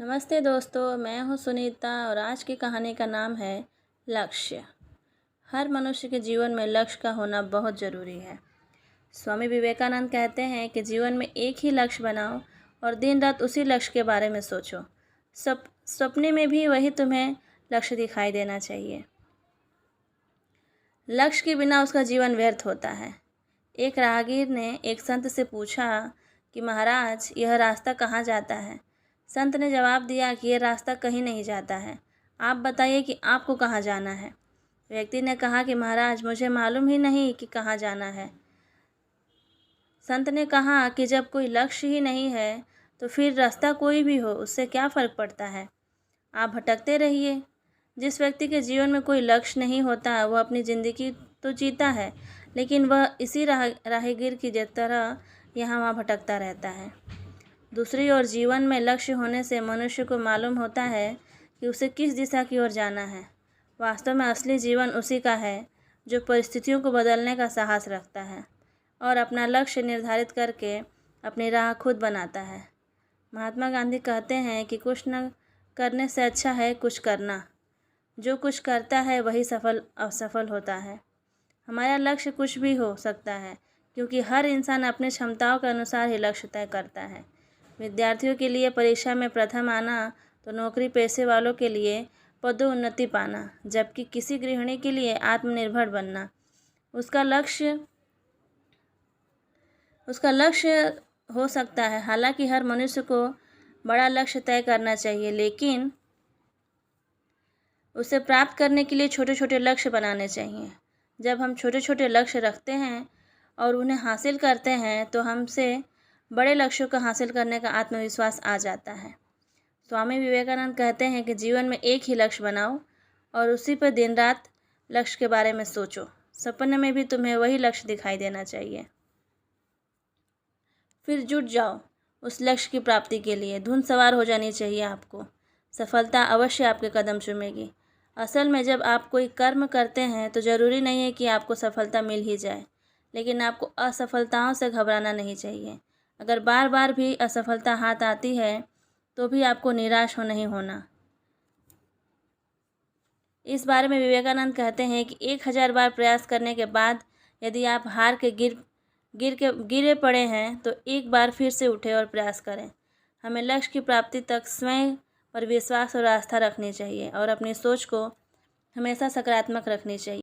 नमस्ते दोस्तों, मैं हूँ सुनीता और आज की कहानी का नाम है लक्ष्य। हर मनुष्य के जीवन में लक्ष्य का होना बहुत ज़रूरी है। स्वामी विवेकानंद कहते हैं कि जीवन में एक ही लक्ष्य बनाओ और दिन रात उसी लक्ष्य के बारे में सोचो। सपने में भी वही तुम्हें लक्ष्य दिखाई देना चाहिए। लक्ष्य के बिना उसका जीवन व्यर्थ होता है। एक राहगीर ने एक संत से पूछा कि महाराज, यह रास्ता कहाँ जाता है? संत ने जवाब दिया कि यह रास्ता कहीं नहीं जाता है, आप बताइए कि आपको कहाँ जाना है। व्यक्ति ने कहा कि महाराज, मुझे मालूम ही नहीं कि कहाँ जाना है। संत ने कहा कि जब कोई लक्ष्य ही नहीं है तो फिर रास्ता कोई भी हो, उससे क्या फ़र्क पड़ता है? आप भटकते रहिए। जिस व्यक्ति के जीवन में कोई लक्ष्य नहीं होता वह अपनी ज़िंदगी तो जीता है, लेकिन वह इसी राहगीर की तरह यहाँ वहाँ भटकता रहता है। दूसरी ओर जीवन में लक्ष्य होने से मनुष्य को मालूम होता है कि उसे किस दिशा की ओर जाना है। वास्तव में असली जीवन उसी का है जो परिस्थितियों को बदलने का साहस रखता है और अपना लक्ष्य निर्धारित करके अपनी राह खुद बनाता है। महात्मा गांधी कहते हैं कि कुछ न करने से अच्छा है कुछ करना। जो कुछ करता है वही असफल होता है। हमारा लक्ष्य कुछ भी हो सकता है, क्योंकि हर इंसान अपनी क्षमताओं के अनुसार ही लक्ष्य तय करता है। विद्यार्थियों के लिए परीक्षा में प्रथम आना तो नौकरी पेशे वालों के लिए पदोन्नति पाना, जबकि किसी गृहिणी के लिए आत्मनिर्भर बनना उसका लक्ष्य हो सकता है। हालांकि हर मनुष्य को बड़ा लक्ष्य तय करना चाहिए, लेकिन उसे प्राप्त करने के लिए छोटे छोटे लक्ष्य बनाने चाहिए। जब हम छोटे छोटे लक्ष्य रखते हैं और उन्हें हासिल करते हैं तो हमसे बड़े लक्ष्यों को हासिल करने का आत्मविश्वास आ जाता है। स्वामी विवेकानंद कहते हैं कि जीवन में एक ही लक्ष्य बनाओ और उसी पर दिन रात लक्ष्य के बारे में सोचो। सपने में भी तुम्हें वही लक्ष्य दिखाई देना चाहिए। फिर जुट जाओ उस लक्ष्य की प्राप्ति के लिए। धुन सवार हो जानी चाहिए आपको। सफलता अवश्य आपके कदम चूमेगी। असल में जब आप कोई कर्म करते हैं तो ज़रूरी नहीं है कि आपको सफलता मिल ही जाए, लेकिन आपको असफलताओं से घबराना नहीं चाहिए। अगर बार बार भी असफलता हाथ आती है तो भी आपको निराश नहीं होना। इस बारे में विवेकानंद कहते हैं कि 1000 बार प्रयास करने के बाद यदि आप हार के गिरे पड़े हैं तो एक बार फिर से उठे और प्रयास करें। हमें लक्ष्य की प्राप्ति तक स्वयं पर विश्वास और आस्था रखनी चाहिए और अपनी सोच को हमेशा सकारात्मक रखनी चाहिए।